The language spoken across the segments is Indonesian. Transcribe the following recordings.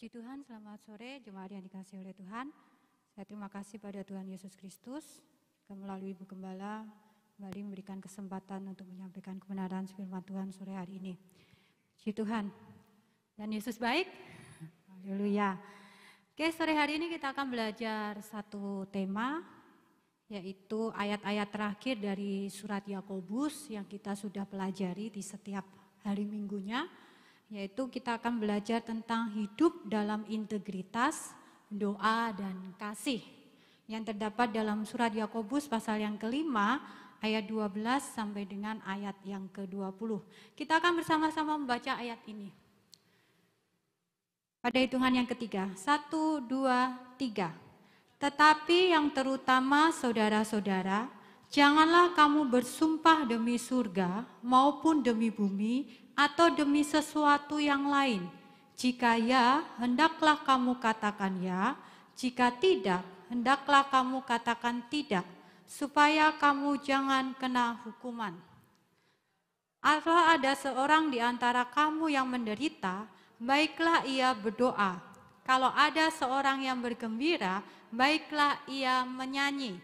Puji Tuhan, selamat sore jemaat yang dikasihi oleh Tuhan. Saya terima kasih pada Tuhan Yesus Kristus yang melalui Ibu Gembala kembali memberikan kesempatan untuk menyampaikan kebenaran firman Tuhan sore hari ini. Puji Tuhan. Dan Yesus baik. Haleluya. Oke, sore hari ini kita akan belajar satu tema, yaitu ayat-ayat terakhir dari surat Yakobus yang kita sudah pelajari di setiap hari minggunya. Yaitu kita akan belajar tentang hidup dalam integritas, doa, dan kasih. Yang terdapat dalam surat Yakobus pasal yang kelima, ayat 12 sampai dengan ayat yang ke-20. Kita akan bersama-sama membaca ayat ini. Pada hitungan yang ketiga, 1, 2, 3. Tetapi yang terutama saudara-saudara, janganlah kamu bersumpah demi surga maupun demi bumi, atau demi sesuatu yang lain. Jika ya, hendaklah kamu katakan ya. Jika tidak, hendaklah kamu katakan tidak, supaya kamu jangan kena hukuman. Atau ada seorang di antara kamu yang menderita, baiklah ia berdoa. Kalau ada seorang yang bergembira, baiklah ia menyanyi.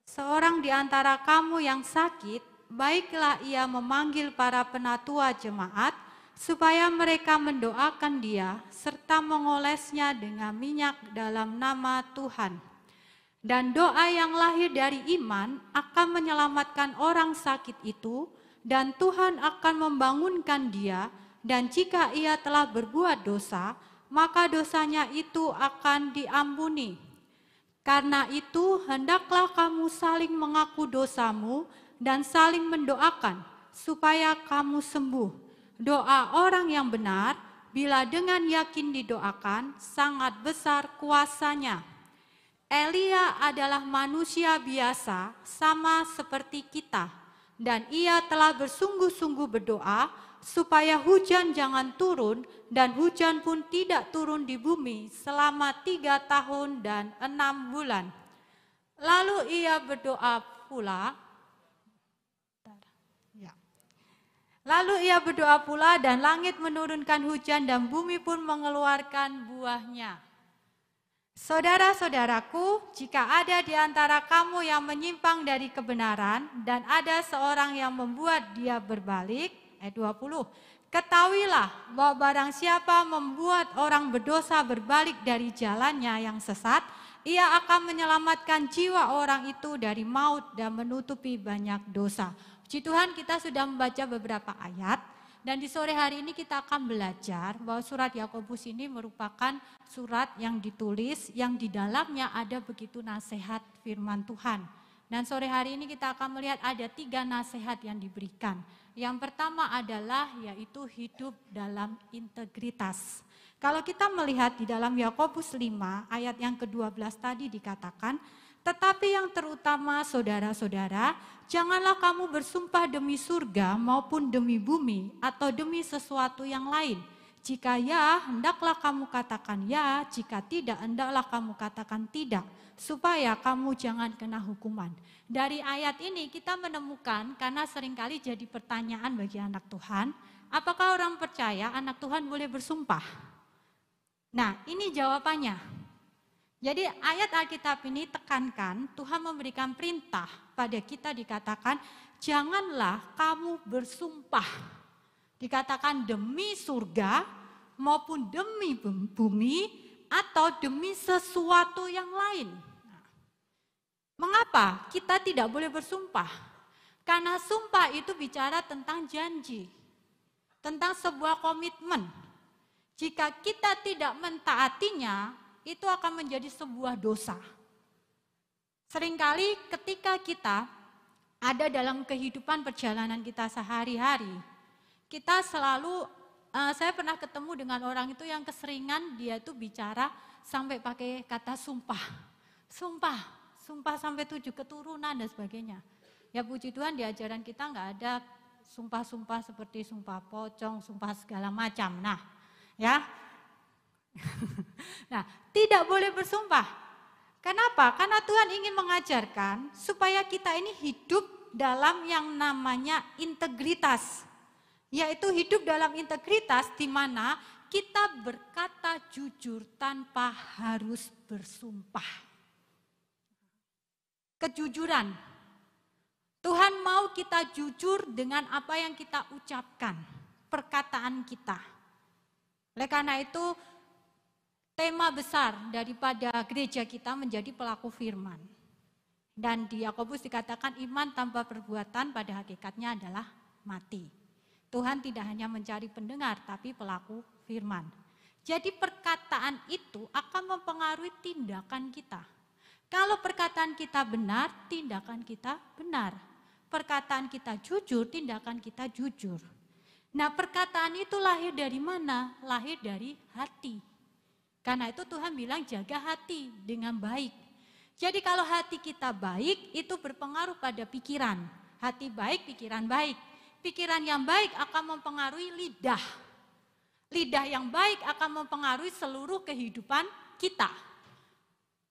Seorang di antara kamu yang sakit, baiklah ia memanggil para penatua jemaat, supaya mereka mendoakan dia, serta mengolesnya dengan minyak dalam nama Tuhan. Dan doa yang lahir dari iman akan menyelamatkan orang sakit itu, dan Tuhan akan membangunkan dia, dan jika ia telah berbuat dosa, maka dosanya itu akan diampuni. Karena itu, hendaklah kamu saling mengaku dosamu, dan saling mendoakan supaya kamu sembuh. Doa orang yang benar, bila dengan yakin didoakan, sangat besar kuasanya. Elia adalah manusia biasa, sama seperti kita, dan ia telah bersungguh-sungguh berdoa supaya hujan jangan turun, dan hujan pun tidak turun di bumi selama 3 tahun dan 6 bulan. Lalu ia berdoa pula, dan langit menurunkan hujan dan bumi pun mengeluarkan buahnya. Saudara-saudaraku, jika ada di antara kamu yang menyimpang dari kebenaran dan ada seorang yang membuat dia berbalik, ayat 20, ketahuilah bahwa barang siapa membuat orang berdosa berbalik dari jalannya yang sesat, ia akan menyelamatkan jiwa orang itu dari maut dan menutupi banyak dosa. Puji Tuhan, kita sudah membaca beberapa ayat dan di sore hari ini kita akan belajar bahwa surat Yakobus ini merupakan surat yang ditulis yang di dalamnya ada begitu nasihat firman Tuhan. Dan sore hari ini kita akan melihat ada 3 nasihat yang diberikan. Yang pertama adalah yaitu hidup dalam integritas. Kalau kita melihat di dalam Yakobus 5 ayat yang ke-12 tadi dikatakan, tetapi yang terutama saudara-saudara, janganlah kamu bersumpah demi surga maupun demi bumi atau demi sesuatu yang lain. Jika ya, hendaklah kamu katakan ya, jika tidak, hendaklah kamu katakan tidak, supaya kamu jangan kena hukuman. Dari ayat ini kita menemukan, karena seringkali jadi pertanyaan bagi anak Tuhan, apakah orang percaya anak Tuhan boleh bersumpah? Nah, ini jawabannya. Jadi ayat Alkitab ini tekankan, Tuhan memberikan perintah pada kita dikatakan, janganlah kamu bersumpah. Dikatakan demi surga maupun demi bumi atau demi sesuatu yang lain. Mengapa kita tidak boleh bersumpah? Karena sumpah itu bicara tentang janji, tentang sebuah komitmen. Jika kita tidak mentaatinya, itu akan menjadi sebuah dosa. Seringkali ketika kita ada dalam kehidupan perjalanan kita sehari-hari, kita selalu, saya pernah ketemu dengan orang itu yang keseringan dia itu bicara sampai pakai kata sumpah. Sumpah sampai 7 keturunan dan sebagainya. Ya puji Tuhan di ajaran kita nggak ada sumpah-sumpah seperti sumpah pocong, sumpah segala macam. Nah, ya. Nah, tidak boleh bersumpah. Kenapa? Karena Tuhan ingin mengajarkan supaya kita ini hidup dalam yang namanya integritas. Yaitu hidup dalam integritas di mana kita berkata jujur tanpa harus bersumpah. Kejujuran. Tuhan mau kita jujur dengan apa yang kita ucapkan, perkataan kita. Oleh karena itu, tema besar daripada gereja kita menjadi pelaku firman. Dan di Yakobus dikatakan iman tanpa perbuatan pada hakikatnya adalah mati. Tuhan tidak hanya mencari pendengar, tapi pelaku firman. Jadi perkataan itu akan mempengaruhi tindakan kita. Kalau perkataan kita benar, tindakan kita benar. Perkataan kita jujur, tindakan kita jujur. Nah, perkataan itu lahir dari mana? Lahir dari hati. Karena itu Tuhan bilang jaga hati dengan baik. Jadi kalau hati kita baik, itu berpengaruh pada pikiran. Hati baik, pikiran baik. Pikiran yang baik akan mempengaruhi lidah. Lidah yang baik akan mempengaruhi seluruh kehidupan kita.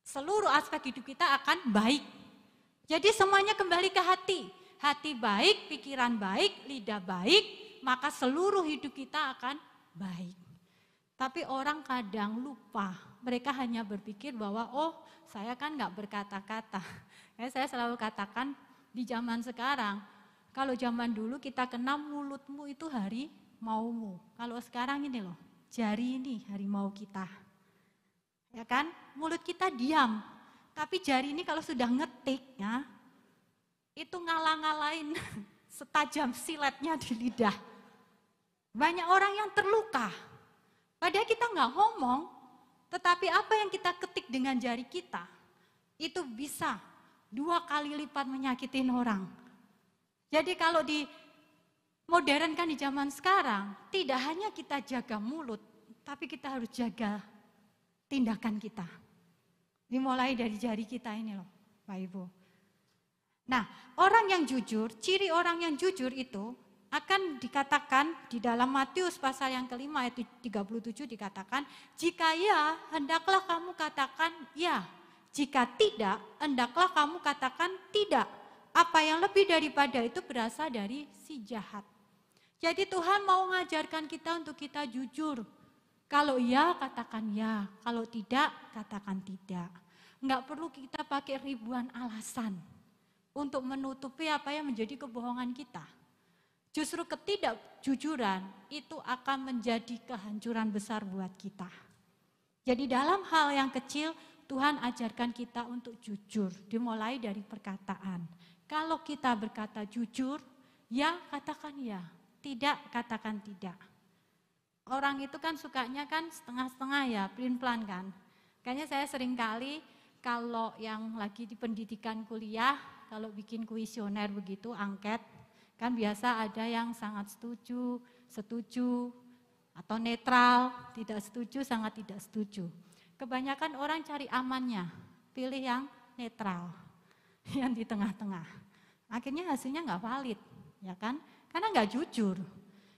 Seluruh aspek hidup kita akan baik. Jadi semuanya kembali ke hati. Hati baik, pikiran baik, lidah baik, maka seluruh hidup kita akan baik. Tapi orang kadang lupa. Mereka hanya berpikir bahwa saya kan gak berkata-kata. Saya selalu katakan di zaman sekarang, kalau zaman dulu kita kena mulutmu itu hari maumu. Kalau sekarang ini loh, jari ini harimau kita. Ya kan? Mulut kita diam. Tapi jari ini kalau sudah ngetik ya, itu ngalah-ngalahin setajam siletnya di lidah. Banyak orang yang terluka. Padahal kita nggak ngomong, tetapi apa yang kita ketik dengan jari kita, itu bisa 2 kali lipat menyakitin orang. Jadi kalau di modern kan di zaman sekarang, tidak hanya kita jaga mulut, tapi kita harus jaga tindakan kita. Dimulai dari jari kita ini loh, Pak Ibu. Nah, orang yang jujur, ciri orang yang jujur itu akan dikatakan di dalam Matius pasal yang kelima ayat 37 dikatakan, jika ya, hendaklah kamu katakan ya. Jika tidak, hendaklah kamu katakan tidak. Apa yang lebih daripada itu berasal dari si jahat. Jadi Tuhan mau mengajarkan kita untuk kita jujur. Kalau ya, katakan ya. Kalau tidak, katakan tidak. Enggak perlu kita pakai ribuan alasan untuk menutupi apa yang menjadi kebohongan kita. Justru ketidakjujuran itu akan menjadi kehancuran besar buat kita. Jadi dalam hal yang kecil, Tuhan ajarkan kita untuk jujur. Dimulai dari perkataan. Kalau kita berkata jujur, ya katakan ya. Tidak, katakan tidak. Orang itu kan sukanya kan setengah-setengah ya, pelin-pelan kan. Kayaknya saya sering kali kalau yang lagi di pendidikan kuliah, kalau bikin kuesioner begitu, angket, kan biasa ada yang sangat setuju, setuju, atau netral, tidak setuju, sangat tidak setuju. Kebanyakan orang cari amannya, pilih yang netral, yang di tengah-tengah. Akhirnya hasilnya nggak valid, ya kan? Karena nggak jujur.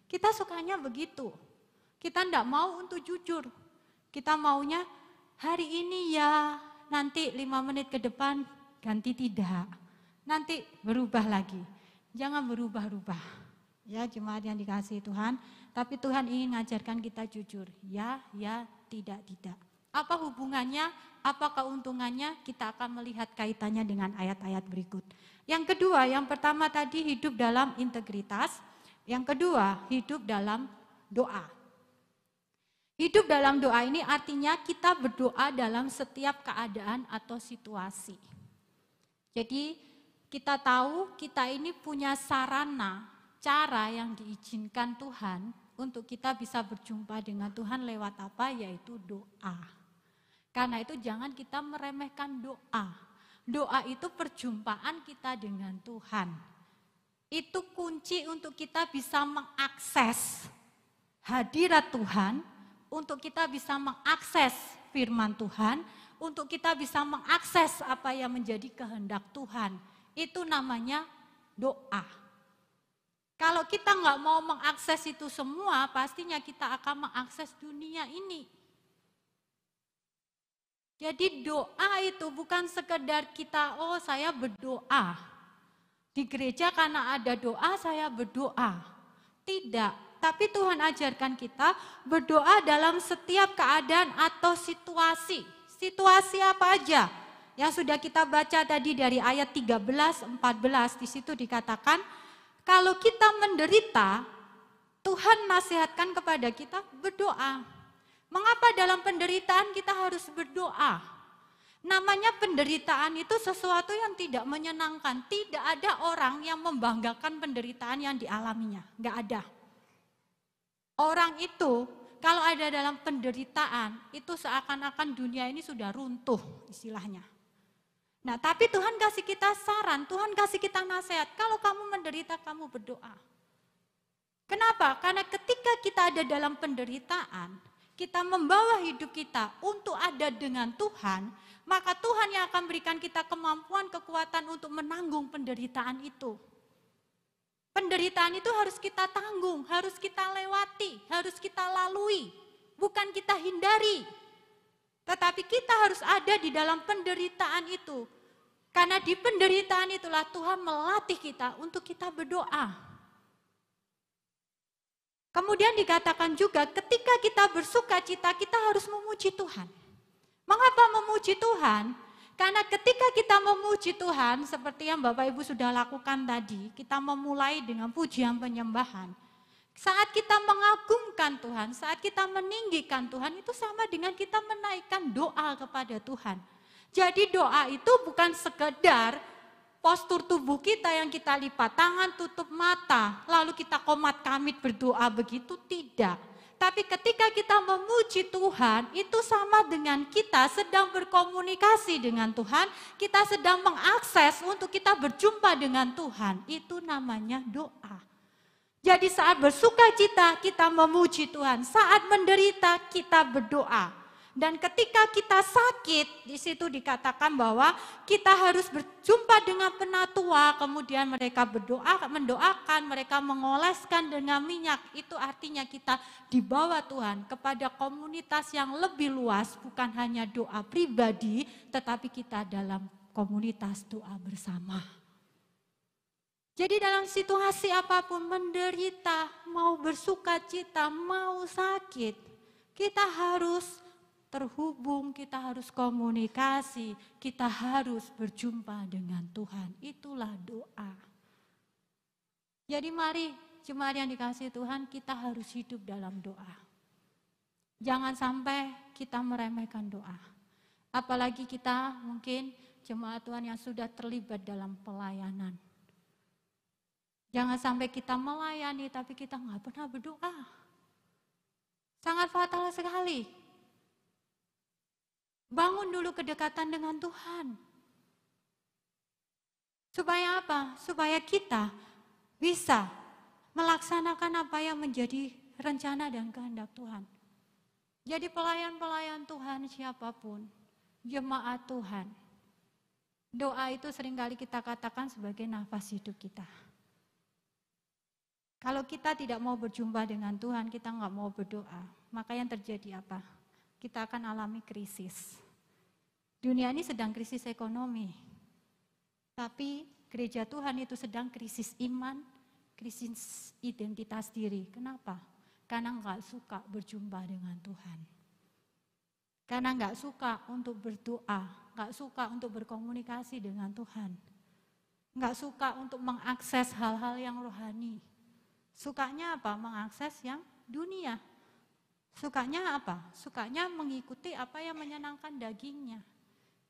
Kita sukanya begitu. Kita enggak mau untuk jujur. Kita maunya hari ini ya, nanti 5 menit ke depan ganti tidak. Nanti berubah lagi. Jangan berubah-ubah. Ya, jemaat yang dikasihi Tuhan. Tapi Tuhan ingin mengajarkan kita jujur. Ya, ya, tidak, tidak. Apa hubungannya, apa keuntungannya, kita akan melihat kaitannya dengan ayat-ayat berikut. Yang kedua, yang pertama tadi hidup dalam integritas. Yang kedua, hidup dalam doa. Hidup dalam doa ini artinya kita berdoa dalam setiap keadaan atau situasi. Jadi kita tahu kita ini punya sarana, cara yang diizinkan Tuhan untuk kita bisa berjumpa dengan Tuhan lewat apa? Yaitu doa. Karena itu jangan kita meremehkan doa. Doa itu perjumpaan kita dengan Tuhan. Itu kunci untuk kita bisa mengakses hadirat Tuhan, untuk kita bisa mengakses firman Tuhan, untuk kita bisa mengakses apa yang menjadi kehendak Tuhan. Itu namanya doa. Kalau kita nggak mau mengakses itu semua, pastinya kita akan mengakses dunia ini. Jadi doa itu bukan sekedar kita, saya berdoa. Di gereja karena ada doa, saya berdoa. Tidak, tapi Tuhan ajarkan kita berdoa dalam setiap keadaan atau situasi. Situasi apa aja? Yang sudah kita baca tadi dari ayat 13, 14, di situ dikatakan, kalau kita menderita, Tuhan nasihatkan kepada kita berdoa. Mengapa dalam penderitaan kita harus berdoa? Namanya penderitaan itu sesuatu yang tidak menyenangkan. Tidak ada orang yang membanggakan penderitaan yang dialaminya. Enggak ada. Orang itu kalau ada dalam penderitaan, itu seakan-akan dunia ini sudah runtuh istilahnya. Nah, tapi Tuhan kasih kita saran, Tuhan kasih kita nasihat, kalau kamu menderita, kamu berdoa. Kenapa? Karena ketika kita ada dalam penderitaan, kita membawa hidup kita untuk ada dengan Tuhan, maka Tuhan yang akan berikan kita kemampuan, kekuatan untuk menanggung penderitaan itu. Penderitaan itu harus kita tanggung, harus kita lewati, harus kita lalui, bukan kita hindari. Tetapi kita harus ada di dalam penderitaan itu. Karena di penderitaan itulah Tuhan melatih kita untuk kita berdoa. Kemudian dikatakan juga ketika kita bersuka cita, kita harus memuji Tuhan. Mengapa memuji Tuhan? Karena ketika kita memuji Tuhan, seperti yang Bapak Ibu sudah lakukan tadi, kita memulai dengan pujian penyembahan. Saat kita mengagungkan Tuhan, saat kita meninggikan Tuhan, itu sama dengan kita menaikkan doa kepada Tuhan. Jadi doa itu bukan sekedar postur tubuh kita yang kita lipat tangan, tutup mata, lalu kita komat kamit berdoa begitu, tidak. Tapi ketika kita memuji Tuhan, itu sama dengan kita sedang berkomunikasi dengan Tuhan, kita sedang mengakses untuk kita berjumpa dengan Tuhan, itu namanya doa. Jadi saat bersuka cita kita memuji Tuhan, saat menderita kita berdoa. Dan ketika kita sakit, di situ dikatakan bahwa kita harus berjumpa dengan penatua, kemudian mereka mendoakan, mereka mengoleskan dengan minyak. Itu artinya kita dibawa Tuhan kepada komunitas yang lebih luas, bukan hanya doa pribadi, tetapi kita dalam komunitas doa bersama. Jadi dalam situasi apapun, menderita, mau bersuka cita, mau sakit, kita harus terhubung, kita harus komunikasi, kita harus berjumpa dengan Tuhan. Itulah doa. Jadi mari jemaat yang dikasihi Tuhan, kita harus hidup dalam doa. Jangan sampai kita meremehkan doa. Apalagi kita mungkin jemaat Tuhan yang sudah terlibat dalam pelayanan. Jangan sampai kita melayani tapi kita nggak pernah berdoa. Sangat fatal sekali. Bangun dulu kedekatan dengan Tuhan. Supaya apa? Supaya kita bisa melaksanakan apa yang menjadi rencana dan kehendak Tuhan. Jadi pelayan-pelayan Tuhan siapapun, jemaat Tuhan. Doa itu seringkali kita katakan sebagai nafas hidup kita. Kalau kita tidak mau berjumpa dengan Tuhan, kita nggak mau berdoa, maka yang terjadi apa? Kita akan alami krisis. Dunia ini sedang krisis ekonomi, tapi gereja Tuhan itu sedang krisis iman, krisis identitas diri. Kenapa? Karena nggak suka berjumpa dengan Tuhan. Karena nggak suka untuk berdoa, nggak suka untuk berkomunikasi dengan Tuhan. Nggak suka untuk mengakses hal-hal yang rohani. Sukanya apa? Mengakses yang dunia. Sukanya apa? Sukanya mengikuti apa yang menyenangkan dagingnya.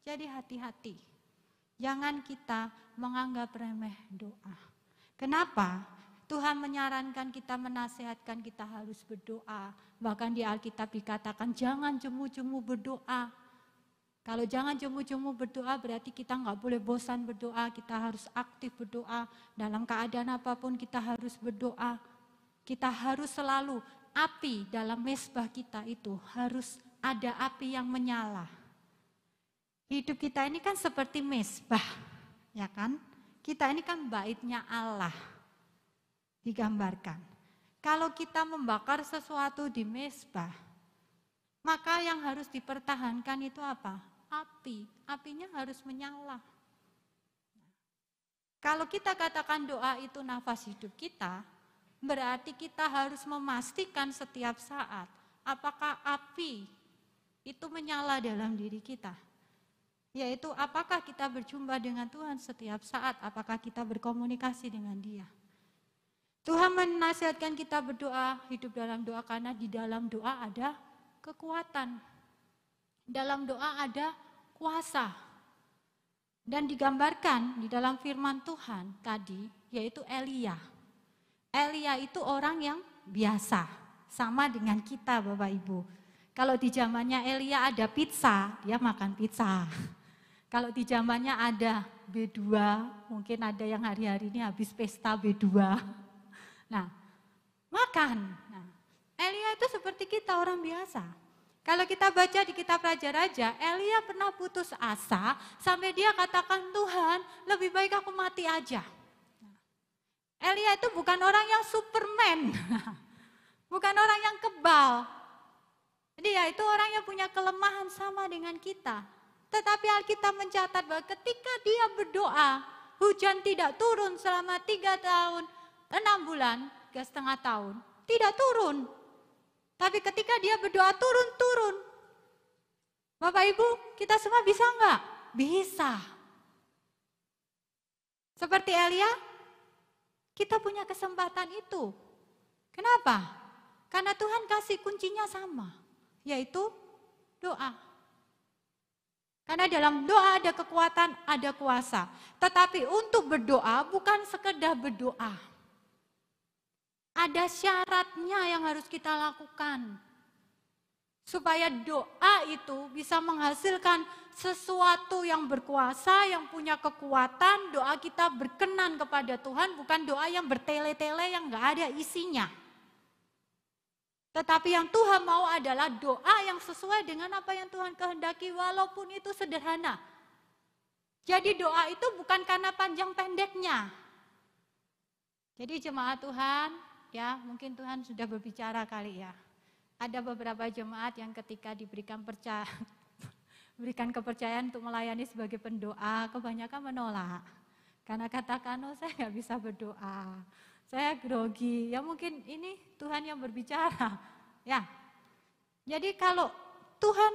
Jadi hati-hati. Jangan kita menganggap remeh doa. Kenapa? Tuhan menyarankan kita, menasihatkan kita harus berdoa. Bahkan di Alkitab dikatakan jangan jemu-jemu berdoa. Kalau jangan jemu-jemu berdoa berarti kita nggak boleh bosan berdoa, kita harus aktif berdoa. Dalam keadaan apapun kita harus berdoa. Kita harus selalu, api dalam mezbah kita itu harus ada api yang menyala. Hidup kita ini kan seperti mezbah, ya kan? Kita ini kan baitnya Allah, digambarkan. Kalau kita membakar sesuatu di mezbah, maka yang harus dipertahankan itu apa? Api, apinya harus menyala. Kalau kita katakan doa itu nafas hidup kita, Berarti kita harus memastikan setiap saat apakah api itu menyala dalam diri kita. Yaitu apakah kita berjumpa dengan Tuhan setiap saat, apakah kita berkomunikasi dengan Dia. Tuhan menasihatkan kita berdoa, hidup dalam doa, karena di dalam doa ada kekuatan. Dalam doa ada kuasa. Dan digambarkan di dalam firman Tuhan tadi, yaitu Elia. Elia itu orang yang biasa, sama dengan kita Bapak Ibu. Kalau di zamannya Elia ada pizza, dia makan pizza. Kalau di zamannya ada B2, mungkin ada yang hari-hari ini habis pesta B2. Nah, makan. Nah, Elia itu seperti kita, orang biasa. Kalau kita baca di kitab Raja-Raja, Elia pernah putus asa sampai dia katakan, Tuhan lebih baik aku mati aja. Elia itu bukan orang yang Superman, bukan orang yang kebal. Dia itu orang yang punya kelemahan sama dengan kita. Tetapi Alkitab mencatat bahwa ketika dia berdoa, hujan tidak turun selama 3 tahun, 6 bulan, 3,5 tahun, tidak turun. Tapi ketika dia berdoa turun. Bapak Ibu, kita semua bisa enggak? Bisa. Seperti Elia, kita punya kesempatan itu. Kenapa? Karena Tuhan kasih kuncinya sama, yaitu doa. Karena dalam doa ada kekuatan, ada kuasa. Tetapi untuk berdoa bukan sekedar berdoa. Ada syaratnya yang harus kita lakukan. Supaya doa itu bisa menghasilkan sesuatu yang berkuasa, yang punya kekuatan. Doa kita berkenan kepada Tuhan, bukan doa yang bertele-tele yang gak ada isinya. Tetapi yang Tuhan mau adalah doa yang sesuai dengan apa yang Tuhan kehendaki, walaupun itu sederhana. Jadi doa itu bukan karena panjang pendeknya. Jadi jemaat Tuhan, ya mungkin Tuhan sudah berbicara kali ya. Ada beberapa jemaat yang ketika diberikan kepercayaan untuk melayani sebagai pendoa, kebanyakan menolak. Karena katakan, oh saya nggak bisa berdoa. Saya grogi, ya mungkin ini Tuhan yang berbicara. Ya, jadi kalau Tuhan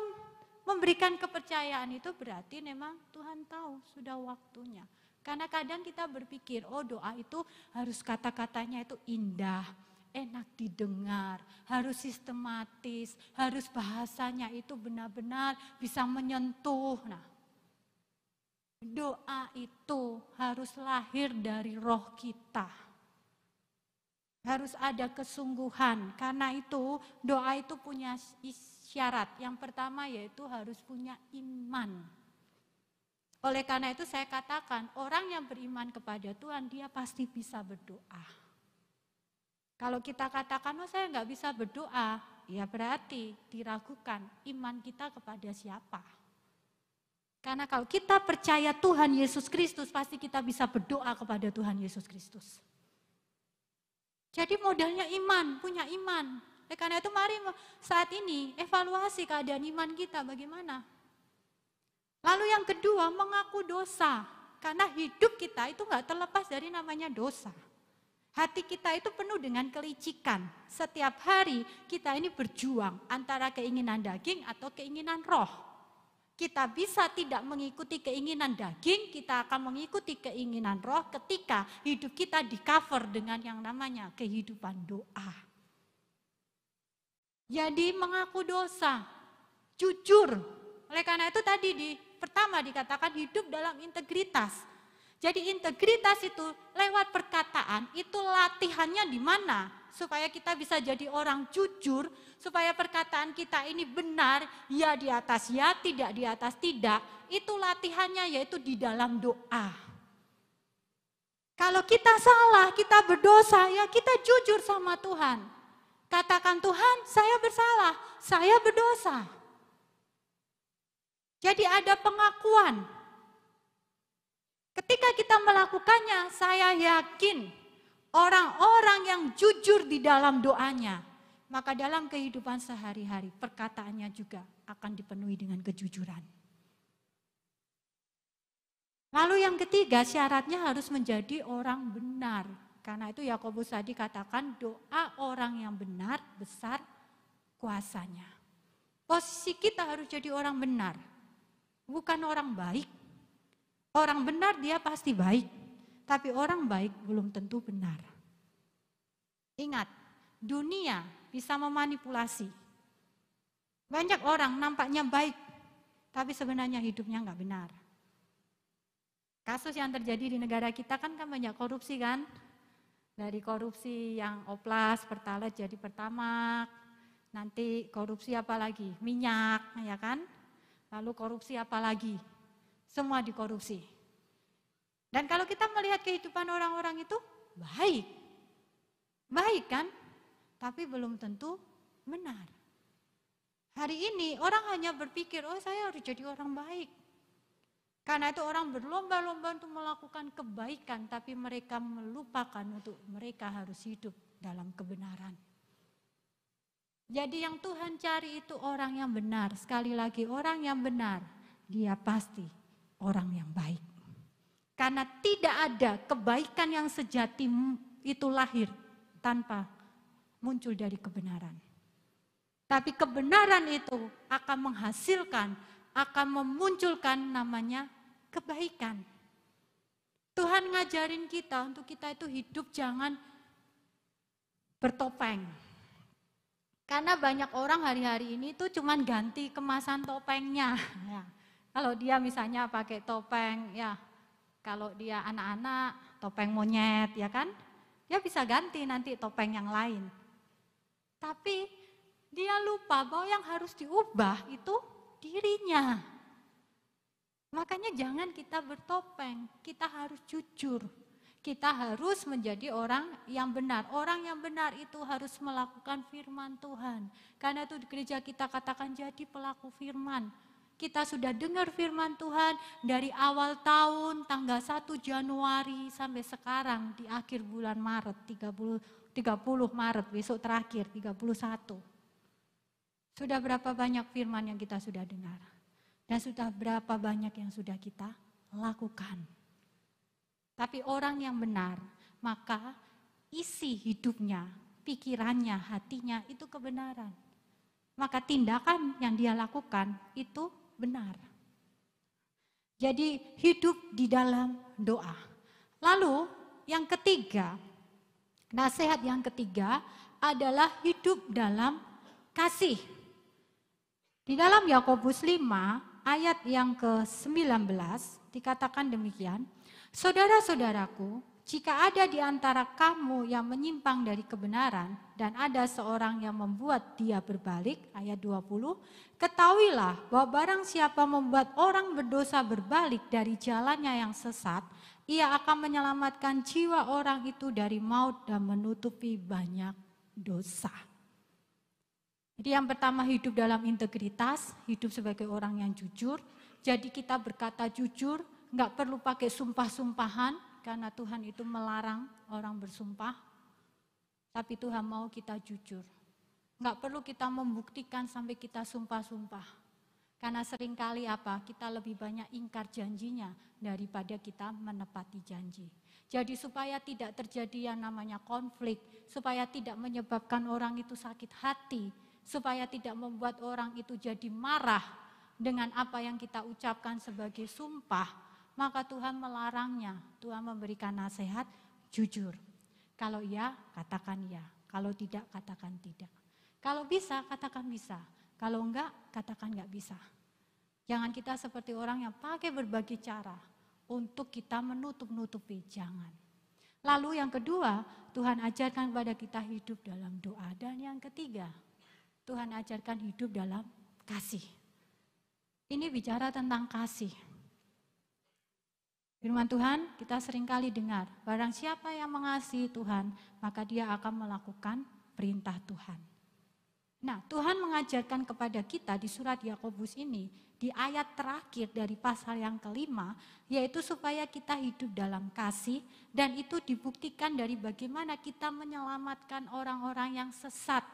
memberikan kepercayaan itu berarti memang Tuhan tahu sudah waktunya. Karena kadang kita berpikir, oh doa itu harus kata-katanya itu indah, enak didengar, harus sistematis, harus bahasanya itu benar-benar bisa menyentuh. Nah, doa itu harus lahir dari roh kita. Harus ada kesungguhan, karena itu doa itu punya syarat. Yang pertama yaitu harus punya iman. Oleh karena itu saya katakan, orang yang beriman kepada Tuhan, dia pasti bisa berdoa. Kalau kita katakan, oh saya nggak bisa berdoa, ya berarti diragukan iman kita kepada siapa. Karena kalau kita percaya Tuhan Yesus Kristus, pasti kita bisa berdoa kepada Tuhan Yesus Kristus. Jadi modalnya iman, punya iman. Karena itu mari saat ini evaluasi keadaan iman kita bagaimana. Lalu yang kedua, mengaku dosa. Karena hidup kita itu enggak terlepas dari namanya dosa. Hati kita itu penuh dengan kelicikan. Setiap hari kita ini berjuang antara keinginan daging atau keinginan roh. Kita bisa tidak mengikuti keinginan daging, kita akan mengikuti keinginan roh ketika hidup kita di-cover dengan yang namanya kehidupan doa. Jadi mengaku dosa, jujur. Oleh karena itu tadi pertama dikatakan hidup dalam integritas. Jadi integritas itu lewat perkataan, itu latihannya di mana? Supaya kita bisa jadi orang jujur, supaya perkataan kita ini benar, ya di atas ya, tidak di atas tidak. Itu latihannya yaitu di dalam doa. Kalau kita salah, kita berdosa, ya kita jujur sama Tuhan. Katakan Tuhan, saya bersalah, saya berdosa. Jadi ada pengakuan. Ketika kita melakukannya, saya yakin orang-orang yang jujur di dalam doanya, maka dalam kehidupan sehari-hari perkataannya juga akan dipenuhi dengan kejujuran. Lalu yang ketiga, syaratnya harus menjadi orang benar. Karena itu Yakobus tadi katakan doa orang yang benar besar kuasanya. Posisi kita harus jadi orang benar, bukan orang baik. Orang benar dia pasti baik, tapi orang baik belum tentu benar. Ingat, dunia bisa memanipulasi. Banyak orang nampaknya baik, tapi sebenarnya hidupnya nggak benar. Kasus yang terjadi di negara kita kan banyak korupsi kan? Dari korupsi yang oplas, pertalite jadi pertamak, nanti korupsi apa lagi? Minyak, ya kan? Lalu korupsi apa lagi? Semua dikorupsi. Dan kalau kita melihat kehidupan orang-orang itu baik. Baik kan? Tapi belum tentu benar. Hari ini orang hanya berpikir, oh saya harus jadi orang baik. Karena itu orang berlomba-lomba untuk melakukan kebaikan, tapi mereka melupakan untuk mereka harus hidup dalam kebenaran. Jadi yang Tuhan cari itu orang yang benar. Sekali lagi orang yang benar, dia pasti orang yang baik. Karena tidak ada kebaikan yang sejati itu lahir tanpa muncul dari kebenaran. Tapi kebenaran itu akan menghasilkan, akan memunculkan namanya kebaikan. Tuhan ngajarin kita untuk kita itu hidup jangan bertopeng. Karena banyak orang hari-hari ini tuh cuman ganti kemasan topengnya. Ya. Kalau dia misalnya pakai topeng, ya kalau dia anak-anak topeng monyet, ya kan? Dia bisa ganti nanti topeng yang lain. Tapi dia lupa bahwa yang harus diubah itu dirinya. Makanya jangan kita bertopeng, kita harus jujur. Kita harus menjadi orang yang benar. Orang yang benar itu harus melakukan firman Tuhan. Karena itu di gereja kita katakan jadi pelaku firman. Kita sudah dengar firman Tuhan dari awal tahun tanggal 1 Januari sampai sekarang di akhir bulan Maret, 30 Maret besok terakhir 31. Sudah berapa banyak firman yang kita sudah dengar? Dan sudah berapa banyak yang sudah kita lakukan? Tapi orang yang benar, maka isi hidupnya, pikirannya, hatinya itu kebenaran. Maka tindakan yang dia lakukan itu benar. Jadi hidup di dalam doa. Lalu yang ketiga, nasihat yang ketiga adalah hidup dalam kasih. Di dalam Yakobus 5 ayat yang ke-19 dikatakan demikian, saudara-saudaraku, jika ada di antara kamu yang menyimpang dari kebenaran dan ada seorang yang membuat dia berbalik, ayat 20, ketahuilah bahwa barang siapa membuat orang berdosa berbalik dari jalannya yang sesat, ia akan menyelamatkan jiwa orang itu dari maut dan menutupi banyak dosa. Jadi yang pertama hidup dalam integritas, hidup sebagai orang yang jujur. Jadi kita berkata jujur, nggak perlu pakai sumpah-sumpahan karena Tuhan itu melarang orang bersumpah. Tapi Tuhan mau kita jujur. Nggak perlu kita membuktikan sampai kita sumpah-sumpah. Karena seringkali kita lebih banyak ingkar janjinya daripada kita menepati janji. Jadi supaya tidak terjadi yang namanya konflik, supaya tidak menyebabkan orang itu sakit hati, supaya tidak membuat orang itu jadi marah dengan apa yang kita ucapkan sebagai sumpah, maka Tuhan melarangnya. Tuhan memberikan nasihat jujur. Kalau iya, katakan iya. Kalau tidak, katakan tidak. Kalau bisa, katakan bisa. Kalau enggak, katakan enggak bisa. Jangan kita seperti orang yang pakai berbagai cara untuk kita menutup-nutupi, jangan. Lalu yang kedua, Tuhan ajarkan kepada kita hidup dalam doa. Dan yang ketiga, Tuhan ajarkan hidup dalam kasih. Ini bicara tentang kasih. Firman Tuhan kita seringkali dengar, barang siapa yang mengasihi Tuhan, maka dia akan melakukan perintah Tuhan. Nah, Tuhan mengajarkan kepada kita di surat Yakobus ini, di ayat terakhir dari pasal yang kelima, yaitu supaya kita hidup dalam kasih, dan itu dibuktikan dari bagaimana kita menyelamatkan orang-orang yang sesat.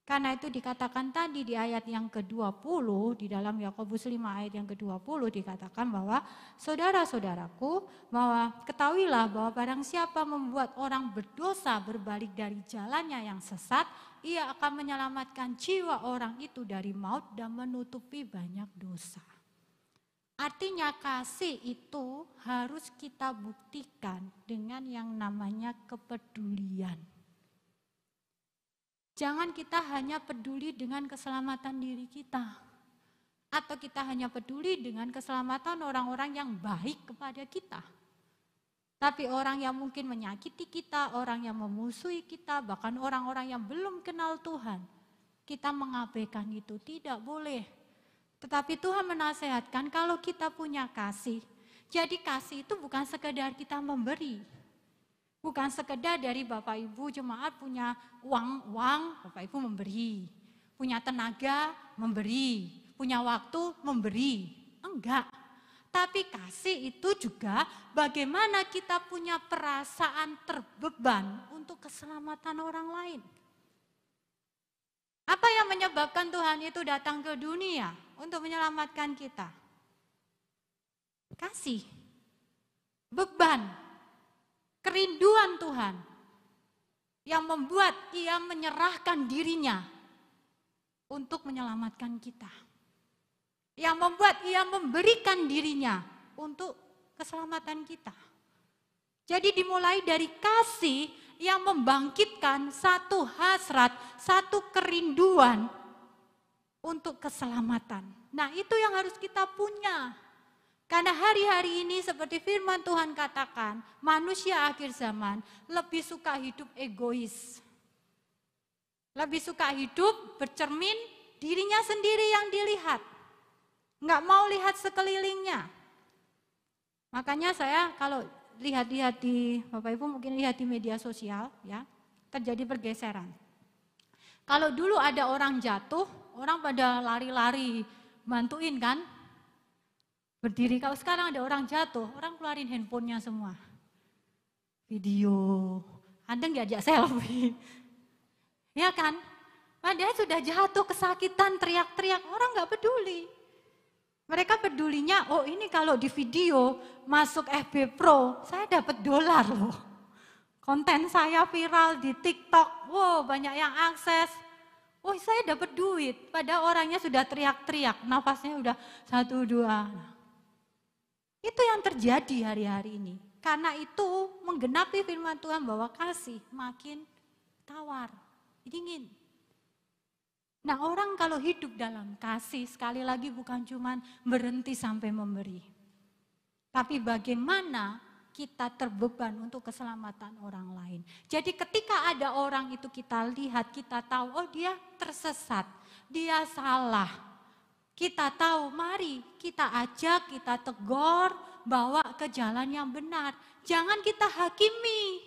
Karena itu dikatakan tadi di ayat yang ke-20, di dalam Yakobus 5 ayat yang ke-20 dikatakan bahwa saudara-saudaraku, bahwa ketahuilah bahwa barang siapa membuat orang berdosa berbalik dari jalannya yang sesat, ia akan menyelamatkan jiwa orang itu dari maut dan menutupi banyak dosa. Artinya kasih itu harus kita buktikan dengan yang namanya kepedulian. Jangan kita hanya peduli dengan keselamatan diri kita. Atau kita hanya peduli dengan keselamatan orang-orang yang baik kepada kita. Tapi orang yang mungkin menyakiti kita, orang yang memusuhi kita, bahkan orang-orang yang belum kenal Tuhan. Kita mengabaikan itu, tidak boleh. Tetapi Tuhan menasehatkan kalau kita punya kasih. Jadi kasih itu bukan sekedar kita memberi. Bukan sekedar dari Bapak Ibu jemaat punya uang, Bapak Ibu memberi. Punya tenaga, memberi. Punya waktu, memberi. Enggak. Tapi kasih itu juga bagaimana kita punya perasaan terbeban untuk keselamatan orang lain. Apa yang menyebabkan Tuhan itu datang ke dunia untuk menyelamatkan kita? Kasih. Beban. Kerinduan Tuhan yang membuat ia menyerahkan dirinya untuk menyelamatkan kita. Yang membuat ia memberikan dirinya untuk keselamatan kita. Jadi dimulai dari kasih yang membangkitkan satu hasrat, satu kerinduan untuk keselamatan. Nah, itu yang harus kita punya. Karena hari-hari ini seperti firman Tuhan katakan, manusia akhir zaman lebih suka hidup egois. Lebih suka hidup bercermin dirinya sendiri yang dilihat. Enggak mau lihat sekelilingnya. Makanya saya kalau lihat-lihat di, Bapak Ibu mungkin lihat di media sosial, ya, terjadi pergeseran. Kalau dulu ada orang jatuh, orang pada lari-lari bantuin kan, berdiri. Kalau sekarang ada orang jatuh, orang keluarin handphonenya semua. Video, ada nggak ajak selfie? Ya kan? Padahal sudah jatuh, kesakitan, teriak-teriak, orang nggak peduli. Mereka pedulinya, oh ini kalau di video masuk FB Pro, saya dapat $, loh. Konten saya viral di TikTok, wow banyak yang akses. Oh saya dapat duit, padahal orangnya sudah teriak-teriak, nafasnya udah 1, 2. Nah, itu yang terjadi hari-hari ini. Karena itu menggenapi firman Tuhan bahwa kasih makin tawar, dingin. Nah, orang kalau hidup dalam kasih sekali lagi bukan cuma berhenti sampai memberi. Tapi bagaimana kita terbeban untuk keselamatan orang lain. Jadi ketika ada orang itu kita lihat, kita tahu, oh dia tersesat, dia salah. Kita tahu, mari kita ajak, kita tegur, bawa ke jalan yang benar. Jangan kita hakimi,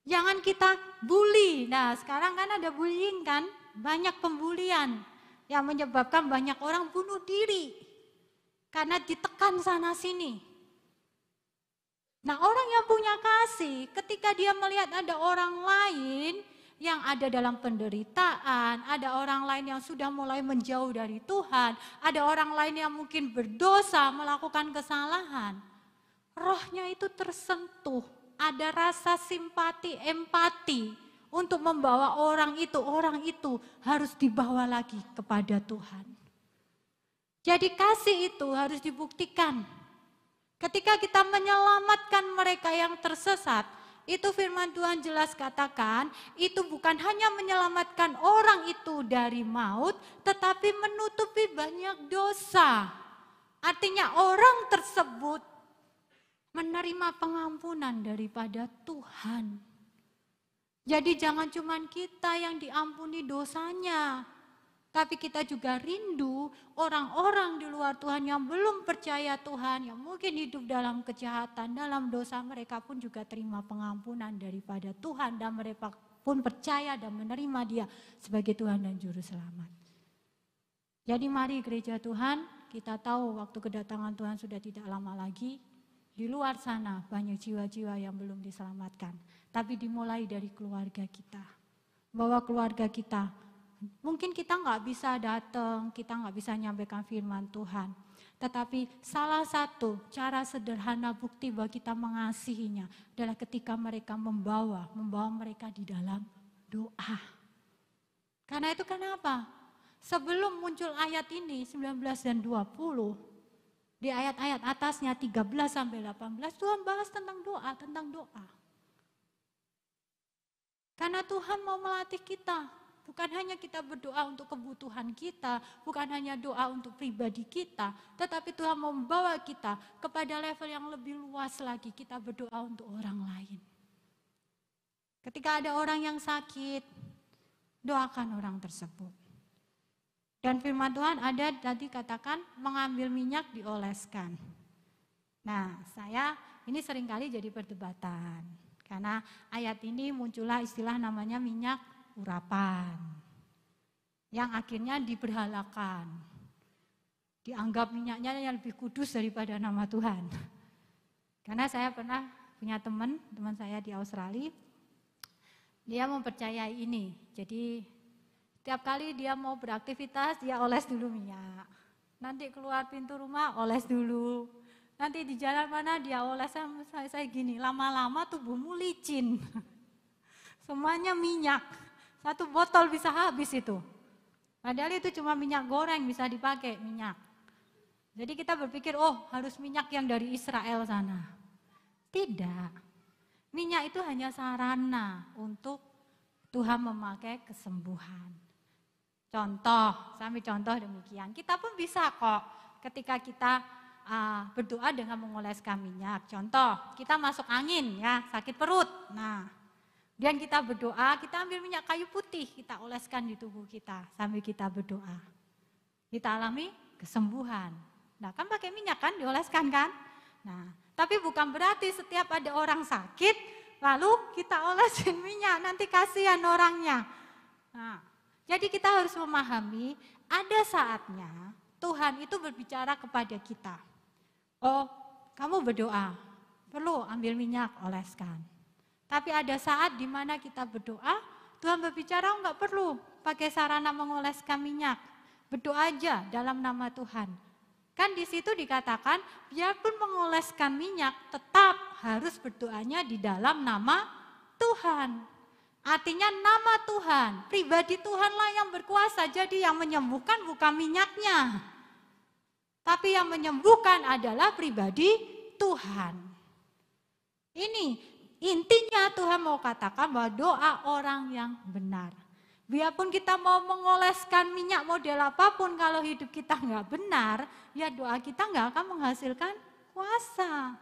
jangan kita bully. Nah sekarang kan ada bullying kan, banyak pembulian yang menyebabkan banyak orang bunuh diri. Karena ditekan sana sini. Nah orang yang punya kasih, ketika dia melihat ada orang lain yang ada dalam penderitaan, ada orang lain yang sudah mulai menjauh dari Tuhan, ada orang lain yang mungkin berdosa, melakukan kesalahan. Rohnya itu tersentuh, ada rasa simpati, empati untuk membawa orang itu harus dibawa lagi kepada Tuhan. Jadi kasih itu harus dibuktikan. Ketika kita menyelamatkan mereka yang tersesat, itu firman Tuhan jelas katakan, itu bukan hanya menyelamatkan orang itu dari maut, tetapi menutupi banyak dosa. Artinya orang tersebut menerima pengampunan daripada Tuhan. Jadi jangan cuma kita yang diampuni dosanya, tapi kita juga rindu orang-orang di luar Tuhan yang belum percaya Tuhan, yang mungkin hidup dalam kejahatan, dalam dosa, mereka pun juga terima pengampunan daripada Tuhan dan mereka pun percaya dan menerima Dia sebagai Tuhan dan Juru Selamat. Jadi mari gereja Tuhan, kita tahu waktu kedatangan Tuhan sudah tidak lama lagi. Di luar sana banyak jiwa-jiwa yang belum diselamatkan, tapi dimulai dari keluarga kita. Bahwa keluarga kita Mungkin kita nggak bisa datang, kita nggak bisa nyampaikan firman Tuhan. Tetapi salah satu cara sederhana bukti bahwa kita mengasihinya adalah ketika mereka membawa mereka di dalam doa. Karena itu kenapa? Sebelum muncul ayat ini 19 dan 20, di ayat-ayat atasnya 13 sampai 18 Tuhan bahas tentang doa. Karena Tuhan mau melatih kita, bukan hanya kita berdoa untuk kebutuhan kita, bukan hanya doa untuk pribadi kita, tetapi Tuhan mau membawa kita kepada level yang lebih luas lagi, kita berdoa untuk orang lain. Ketika ada orang yang sakit, doakan orang tersebut. Dan firman Tuhan ada tadi katakan mengambil minyak dioleskan. Nah, saya ini seringkali jadi perdebatan. Karena ayat ini muncullah istilah namanya minyak urapan. Yang akhirnya diberhalakan. Dianggap minyaknya yang lebih kudus daripada nama Tuhan. Karena saya pernah punya teman saya di Australia. Dia mempercayai ini. Jadi setiap kali dia mau beraktivitas, dia oles dulu minyak. Nanti keluar pintu rumah, oles dulu. Nanti di jalan mana dia oles, saya gini, lama-lama tubuhmu licin. Semuanya minyak. Satu botol bisa habis itu. Padahal itu cuma minyak goreng bisa dipakai, minyak. Jadi kita berpikir, oh harus minyak yang dari Israel sana. Tidak. Minyak itu hanya sarana untuk Tuhan memakai kesembuhan. Sambil contoh demikian. Kita pun bisa kok ketika kita berdoa dengan mengoleskan minyak. Contoh, kita masuk angin ya, sakit perut. Nah, dan kita berdoa, kita ambil minyak kayu putih, kita oleskan di tubuh kita sambil kita berdoa. Kita alami kesembuhan. Nah, kan pakai minyak kan, dioleskan kan? Nah, tapi bukan berarti setiap ada orang sakit, lalu kita olesin minyak, nanti kasihan orangnya. Nah, jadi kita harus memahami ada saatnya Tuhan itu berbicara kepada kita. Oh, kamu berdoa, perlu ambil minyak, oleskan. Tapi ada saat di mana kita berdoa, Tuhan berbicara enggak perlu pakai sarana mengoleskan minyak. Berdoa aja dalam nama Tuhan. Kan di situ dikatakan, biarpun mengoleskan minyak, tetap harus berdoanya di dalam nama Tuhan. Artinya nama Tuhan, pribadi Tuhanlah yang berkuasa, jadi yang menyembuhkan bukan minyaknya. Tapi yang menyembuhkan adalah pribadi Tuhan. Ini intinya Tuhan mau katakan bahwa doa orang yang benar. Biarpun kita mau mengoleskan minyak model apapun, kalau hidup kita nggak benar, ya doa kita nggak akan menghasilkan kuasa.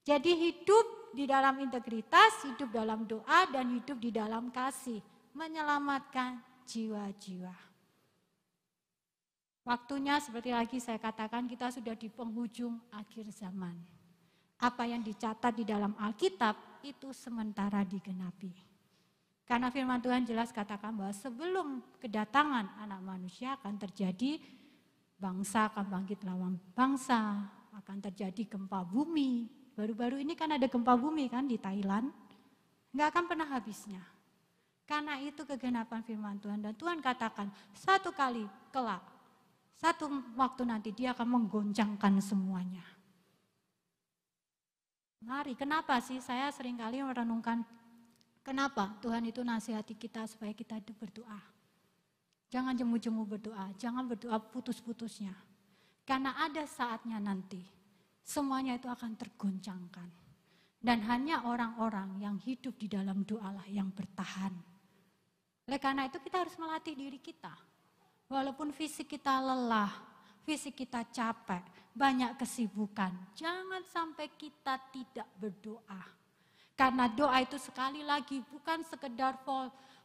Jadi hidup di dalam integritas, hidup dalam doa, dan hidup di dalam kasih. Menyelamatkan jiwa-jiwa. Waktunya seperti lagi saya katakan, kita sudah di penghujung akhir zaman. Apa yang dicatat di dalam Alkitab itu sementara digenapi. Karena firman Tuhan jelas katakan bahwa sebelum kedatangan anak manusia akan terjadi bangsa akan bangkit lawan bangsa, akan terjadi gempa bumi. Baru-baru ini kan ada gempa bumi kan di Thailand, nggak akan pernah habisnya. Karena itu kegenapan firman Tuhan, dan Tuhan katakan satu kali kelak, satu waktu nanti dia akan menggoncangkan semuanya. Mari, kenapa sih saya seringkali merenungkan kenapa Tuhan itu nasihati kita supaya kita itu berdoa. Jangan jemu-jemu berdoa, jangan berdoa putus-putusnya. Karena ada saatnya nanti semuanya itu akan tergoncangkan. Dan hanya orang-orang yang hidup di dalam doalah yang bertahan. Oleh karena itu kita harus melatih diri kita. Walaupun fisik kita lelah, fisik kita capek, banyak kesibukan. Jangan sampai kita tidak berdoa. Karena doa itu sekali lagi bukan sekedar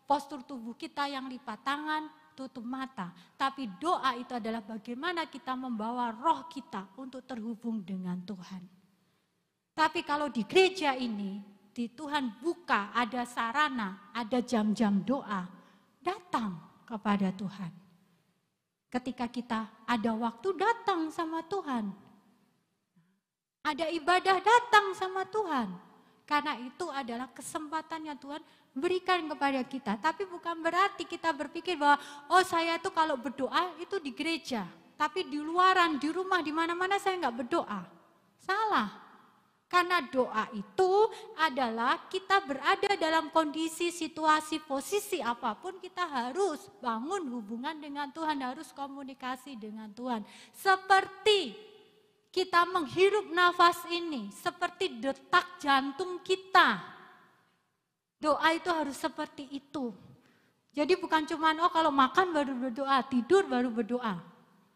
postur tubuh kita yang lipat tangan, tutup mata. Tapi doa itu adalah bagaimana kita membawa roh kita untuk terhubung dengan Tuhan. Tapi kalau di gereja ini, di Tuhan buka, ada sarana, ada jam-jam doa, datang kepada Tuhan. Ketika kita ada waktu, datang sama Tuhan. Ada ibadah, datang sama Tuhan. Karena itu adalah kesempatan yang Tuhan berikan kepada kita. Tapi bukan berarti kita berpikir bahwa oh saya itu kalau berdoa itu di gereja. Tapi di luaran, di rumah, di mana-mana saya nggak berdoa. Salah. Karena doa itu adalah kita berada dalam kondisi, situasi, posisi apapun kita harus bangun hubungan dengan Tuhan, harus komunikasi dengan Tuhan. Seperti kita menghirup nafas ini, seperti detak jantung kita. Doa itu harus seperti itu. Jadi bukan cuma kalau makan baru berdoa, tidur baru berdoa,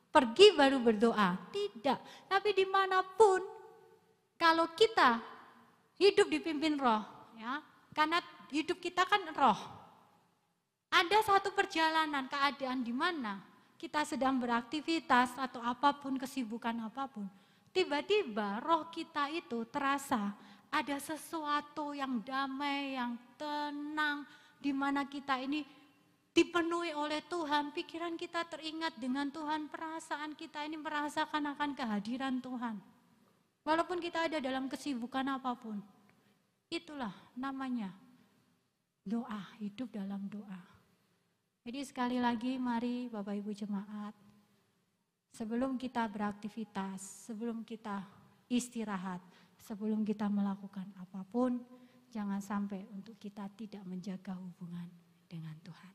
pergi baru berdoa. Tidak, tapi dimanapun. Kalau kita hidup dipimpin roh, ya, karena hidup kita kan roh. Ada satu perjalanan keadaan di mana kita sedang beraktivitas atau apapun, kesibukan apapun. Tiba-tiba roh kita itu terasa ada sesuatu yang damai, yang tenang, di mana kita ini dipenuhi oleh Tuhan. Pikiran kita teringat dengan Tuhan, perasaan kita ini merasakan akan kehadiran Tuhan. Walaupun kita ada dalam kesibukan apapun, itulah namanya doa, hidup dalam doa. Jadi sekali lagi mari Bapak Ibu Jemaat, sebelum kita beraktivitas, sebelum kita istirahat, sebelum kita melakukan apapun, jangan sampai untuk kita tidak menjaga hubungan dengan Tuhan.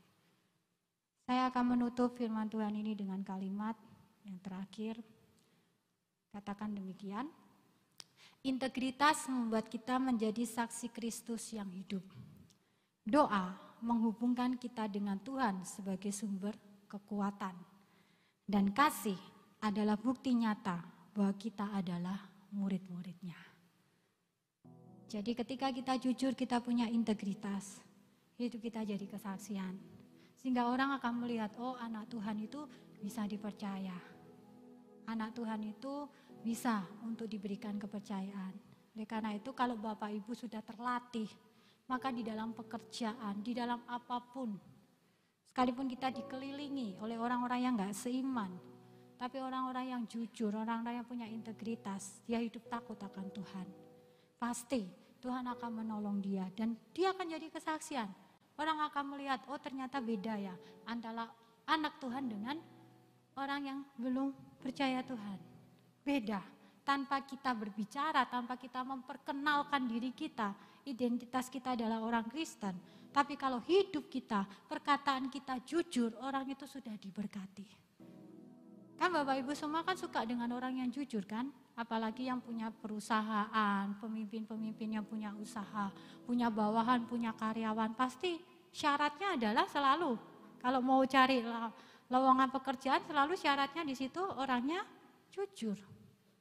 Saya akan menutup firman Tuhan ini dengan kalimat yang terakhir, katakan demikian. Integritas membuat kita menjadi saksi Kristus yang hidup. Doa menghubungkan kita dengan Tuhan sebagai sumber kekuatan. Dan kasih adalah bukti nyata bahwa kita adalah murid-muridnya. Jadi ketika kita jujur, kita punya integritas, itu kita jadi kesaksian. Sehingga orang akan melihat, oh anak Tuhan itu bisa dipercaya. Anak Tuhan itu bisa untuk diberikan kepercayaan. Oleh karena itu kalau Bapak Ibu sudah terlatih, maka di dalam pekerjaan, di dalam apapun, sekalipun kita dikelilingi oleh orang-orang yang gak seiman, tapi orang-orang yang jujur, orang-orang yang punya integritas, dia hidup takut akan Tuhan. Pasti Tuhan akan menolong dia dan dia akan jadi kesaksian. Orang akan melihat, oh ternyata beda ya antara anak Tuhan dengan orang yang belum percaya Tuhan. Beda, tanpa kita berbicara, tanpa kita memperkenalkan diri kita, identitas kita adalah orang Kristen. Tapi kalau hidup kita, perkataan kita jujur, orang itu sudah diberkati. Kan Bapak Ibu semua kan suka dengan orang yang jujur kan? Apalagi yang punya perusahaan, pemimpin-pemimpin yang punya usaha, punya bawahan, punya karyawan. Pasti syaratnya adalah selalu, kalau mau cari lowongan pekerjaan selalu syaratnya di situ orangnya jujur,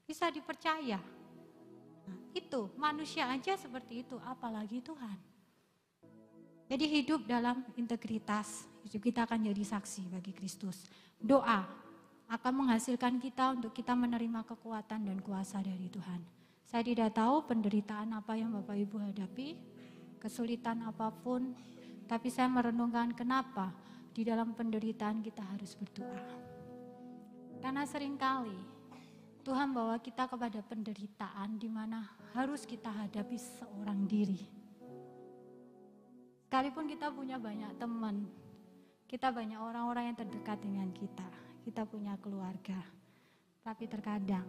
bisa dipercaya. Nah, itu manusia aja seperti itu, apalagi Tuhan. Jadi hidup dalam integritas, hidup kita akan jadi saksi bagi Kristus. Doa akan menghasilkan kita untuk kita menerima kekuatan dan kuasa dari Tuhan. Saya tidak tahu penderitaan apa yang Bapak Ibu hadapi, kesulitan apapun, tapi saya merenungkan kenapa di dalam penderitaan kita harus berdoa. Karena seringkali Tuhan bawa kita kepada penderitaan di mana harus kita hadapi seorang diri. Sekalipun kita punya banyak teman, kita banyak orang-orang yang terdekat dengan kita, kita punya keluarga. Tapi terkadang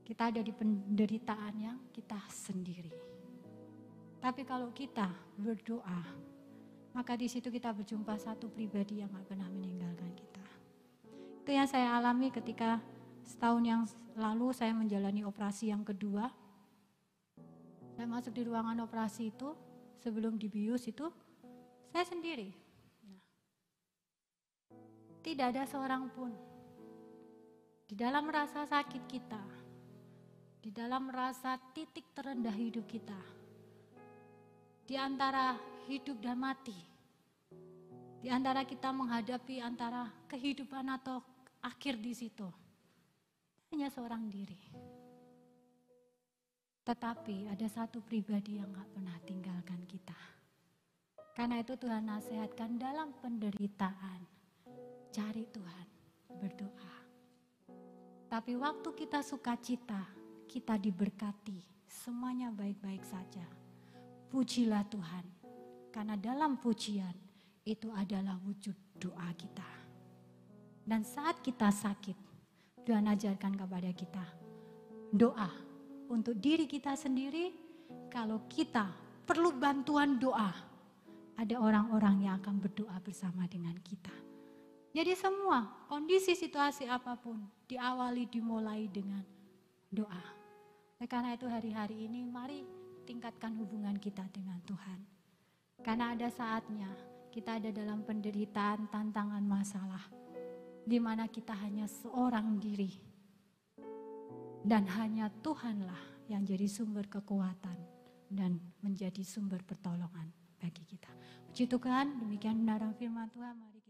kita ada di penderitaan yang kita sendiri. Tapi kalau kita berdoa, maka di situ kita berjumpa satu pribadi yang gak pernah meninggalkan kita. Itu yang saya alami ketika setahun yang lalu saya menjalani operasi yang kedua. Saya masuk di ruangan operasi itu, sebelum dibius itu, saya sendiri. Nah, tidak ada seorang pun. Di dalam rasa sakit kita, di dalam rasa titik terendah hidup kita, di antara hidup dan mati, di antara kita menghadapi antara kehidupan atau akhir di situ, hanya seorang diri. Tetapi ada satu pribadi yang gak pernah tinggalkan kita. Karena itu Tuhan nasihatkan dalam penderitaan, cari Tuhan, berdoa. Tapi waktu kita sukacita, kita diberkati semuanya baik-baik saja. Pujilah Tuhan, karena dalam pujian itu adalah wujud doa kita. Dan saat kita sakit, Tuhan ajarkan kepada kita doa untuk diri kita sendiri. Kalau kita perlu bantuan doa, ada orang-orang yang akan berdoa bersama dengan kita. Jadi semua kondisi situasi apapun dimulai dengan doa. Karena itu hari-hari ini mari tingkatkan hubungan kita dengan Tuhan. Karena ada saatnya kita ada dalam penderitaan, tantangan, masalah, di mana kita hanya seorang diri. Dan hanya Tuhanlah yang jadi sumber kekuatan dan menjadi sumber pertolongan bagi kita. Puji Tuhan, demikian benar firman Tuhan. Mari